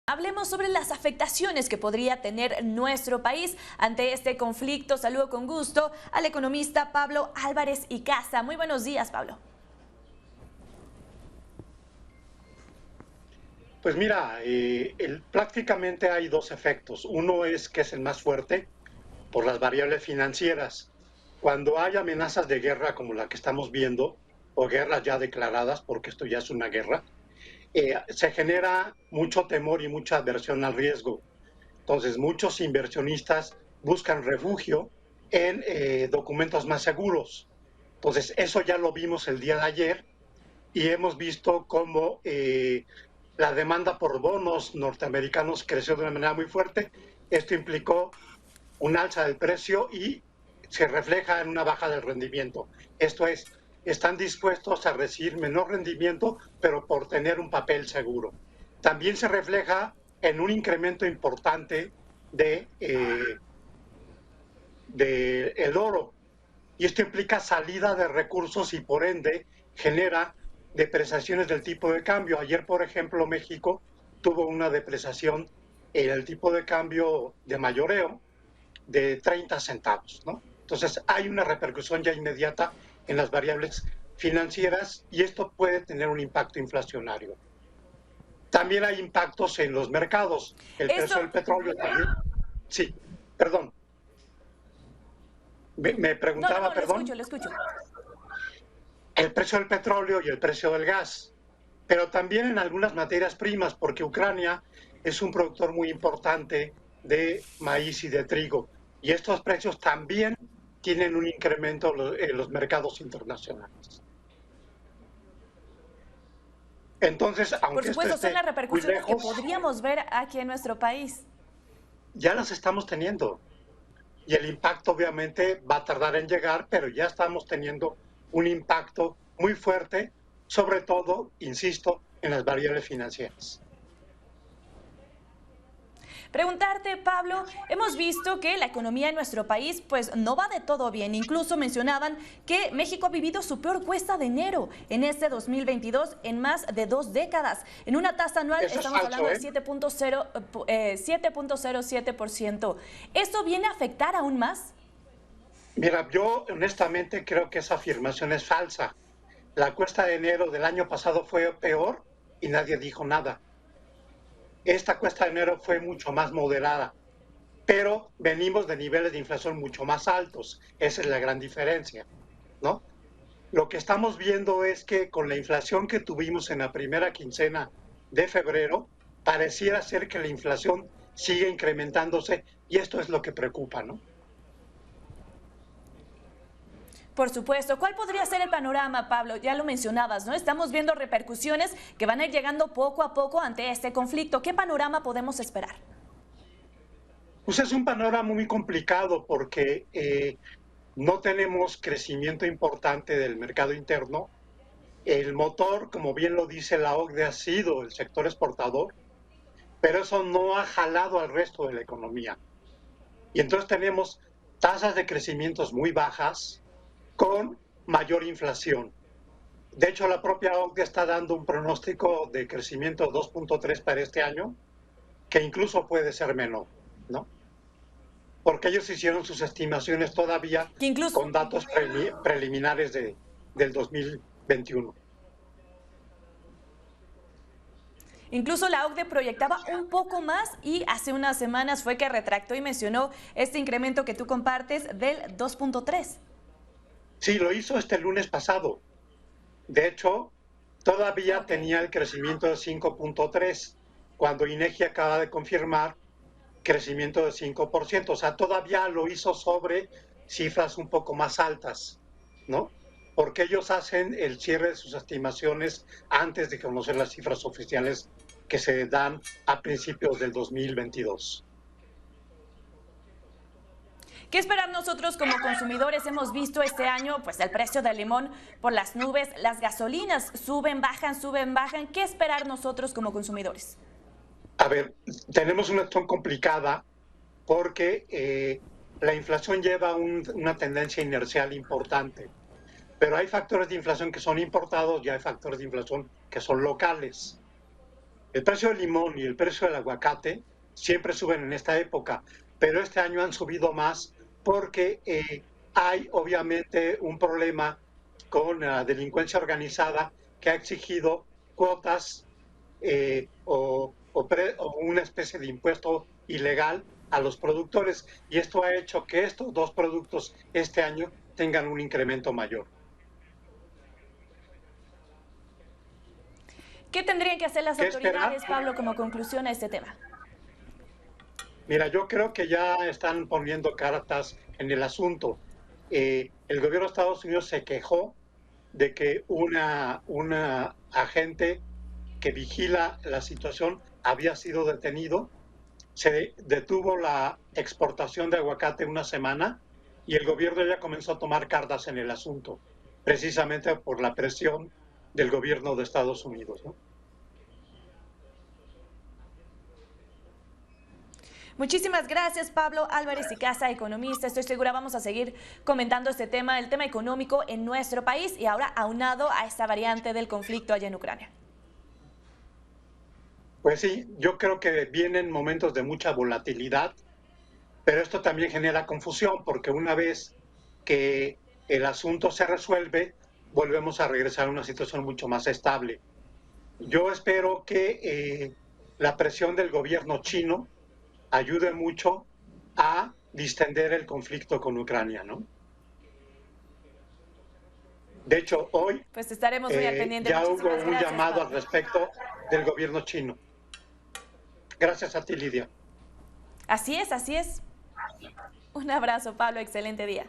Hablemos sobre las afectaciones que podría tener nuestro país ante este conflicto. Saludo con gusto al economista Pablo Álvarez y Casa. Muy buenos días, Pablo. Pues mira, prácticamente hay dos efectos. Uno es que es el más fuerte por las variables financieras. Cuando hay amenazas de guerra como la que estamos viendo, o guerras ya declaradas, porque esto ya es una guerra, se genera mucho temor y mucha aversión al riesgo. Entonces, muchos inversionistas buscan refugio en documentos más seguros. Entonces, eso ya lo vimos el día de ayer y hemos visto cómo la demanda por bonos norteamericanos creció de una manera muy fuerte. Esto implicó un alza del precio y se refleja en una baja del rendimiento. Esto es, están dispuestos a recibir menor rendimiento, pero por tener un papel seguro. También se refleja en un incremento importante de el oro. Y esto implica salida de recursos y por ende genera depreciaciones del tipo de cambio. Ayer, por ejemplo, México tuvo una depreciación en el tipo de cambio de mayoreo de 30 centavos, ¿no? Entonces hay una repercusión ya inmediata en las variables financieras y esto puede tener un impacto inflacionario. También hay impactos en los mercados. El precio del petróleo también. Sí, perdón. Me preguntaba, Lo perdón. escucho, lo escucho. El precio del petróleo y el precio del gas, pero también en algunas materias primas, porque Ucrania es un productor muy importante de maíz y de trigo, y estos precios también tienen un incremento en los mercados internacionales. Entonces, Por aunque esto supuesto, son esté las muy repercusiones que lejos, podríamos ver aquí en nuestro país. ya las estamos teniendo. Y el impacto obviamente va a tardar en llegar, pero ya estamos teniendo un impacto muy fuerte, sobre todo, insisto, en las variables financieras. Preguntarte, Pablo, hemos visto que la economía en nuestro país pues no va de todo bien. Incluso mencionaban que México ha vivido su peor cuesta de enero en este 2022 en más de 2 décadas. En una tasa anual Eso es estamos hablando falso, de ¿eh? 7.07%. ¿Esto viene a afectar aún más? Mira, yo honestamente creo que esa afirmación es falsa. La cuesta de enero del año pasado fue peor y nadie dijo nada. Esta cuesta de enero fue mucho más moderada, pero venimos de niveles de inflación mucho más altos. Esa es la gran diferencia, ¿no? Lo que estamos viendo es que con la inflación que tuvimos en la primera quincena de febrero, pareciera ser que la inflación sigue incrementándose y esto es lo que preocupa, ¿no? Por supuesto. ¿Cuál podría ser el panorama, Pablo? Ya lo mencionabas, ¿no? Estamos viendo repercusiones que van a ir llegando poco a poco ante este conflicto. ¿Qué panorama podemos esperar? Pues es un panorama muy complicado porque no tenemos crecimiento importante del mercado interno. El motor, como bien lo dice la OCDE, ha sido el sector exportador, pero eso no ha jalado al resto de la economía. Y entonces tenemos tasas de crecimientos muy bajas con mayor inflación. De hecho, la propia OCDE está dando un pronóstico de crecimiento 2.3 para este año, que incluso puede ser menor, ¿no? Porque ellos hicieron sus estimaciones todavía Que incluso, con datos preliminares del 2021. incluso la OCDE proyectaba un poco más y hace unas semanas fue que retractó y mencionó este incremento que tú compartes del 2.3. Sí, lo hizo este lunes pasado. De hecho, todavía Ok. tenía el crecimiento de 5.3 cuando INEGI acaba de confirmar crecimiento de 5%. O sea, todavía lo hizo sobre cifras un poco más altas, ¿no? Porque ellos hacen el cierre de sus estimaciones antes de conocer las cifras oficiales que se dan a principios del 2022. ¿Qué esperar nosotros como consumidores? Hemos visto este año pues el precio del limón por las nubes, las gasolinas suben, bajan. ¿Qué esperar nosotros como consumidores? A ver, tenemos una acción complicada porque la inflación lleva una tendencia inercial importante, pero hay factores de inflación que son importados y hay factores de inflación que son locales. El precio del limón y el precio del aguacate siempre suben en esta época, pero este año han subido más porque hay obviamente un problema con la delincuencia organizada que ha exigido cuotas o una especie de impuesto ilegal a los productores, y esto ha hecho que estos dos productos este año tengan un incremento mayor. ¿Qué tendrían que hacer las autoridades, Pablo, como conclusión a este tema? Mira, yo creo que ya están poniendo cartas en el asunto. El gobierno de Estados Unidos se quejó de que una agente que vigila la situación había sido detenido. Se detuvo la exportación de aguacate una semana y el gobierno ya comenzó a tomar cartas en el asunto, precisamente por la presión del gobierno de Estados Unidos, ¿no? Muchísimas gracias, Pablo Álvarez y Casa, economista. Estoy segura vamos a seguir comentando este tema, el tema económico en nuestro país y ahora aunado a esta variante del conflicto allá en Ucrania. Pues sí, yo creo que vienen momentos de mucha volatilidad, pero esto también genera confusión porque una vez que el asunto se resuelve, volvemos a regresar a una situación mucho más estable. Yo espero que la presión del gobierno chino ayude mucho a distender el conflicto con Ucrania, ¿no? De hecho, hoy pues estaremos muy al pendiente. ya hubo un llamado Pablo. al respecto del gobierno chino. Gracias a ti, Lidia. Así es, así es. Un abrazo, Pablo. Excelente día.